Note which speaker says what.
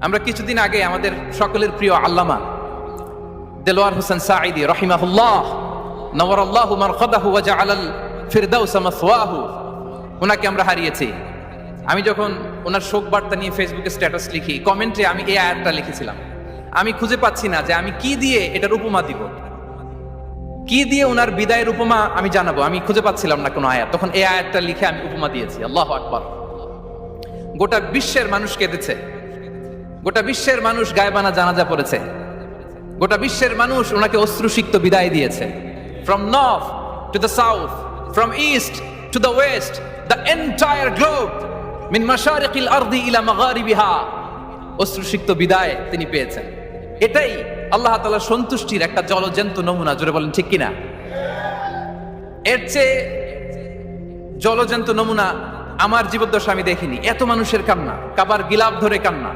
Speaker 1: আমরা কিছুদিন আগে আমাদের সকলের প্রিয় আল্লামা দেলোয়ার হোসেন সাঈদী রাহিমাহুল্লাহ নওয়ারাল্লাহু মারকাদাহু ওয়া জাআলাল ফিরদাউস মাসওয়াহু, ওনাকে আমরা হারিয়েছি। আমি যখন ওনার শোক বার্তা নিয়ে ফেসবুকে স্ট্যাটাস লিখি, কমেন্টে আমি এই আয়াতটা লিখেছিলাম। আমি খুঁজে পাচ্ছি না যে আমি কি দিয়ে এটার উপমা দিব, কি দিয়ে ওনার বিদায়ের উপমা আমি জানাবো। আমি খুঁজে পাচ্ছিলাম না কোনো আয়াত, তখন এই আয়াতটা লিখে আমি উপমা দিয়েছি। আল্লাহু আকবার। গোটা বিশ্বের মানুষ কেঁদেছে, গোটা বিশ্বের মানুষ গায়বানা জানাজা পড়েছে, গোটা বিশ্বের মানুষ ওনাকে অশ্রুসিক্ত বিদায় দিয়েছে। From north to the south, from east to the west, the entire globe, মিন মাশারিকিল আরদি ইলা মাগারিবিহা, অশ্রুসিক্ত বিদায় তিনি পেয়েছেন। এটাই আল্লাহ তাআলার সন্তুষ্টির একটা জলজ্যান্ত নমুনা। জোরে বলেন ঠিক কিনা? এর চেয়ে জলজ্যান্ত নমুনা আমার জীবদ্দশা আমি দেখিনি। এত মানুষের কান্না, কাবার গিলাফ ধরে কান্না।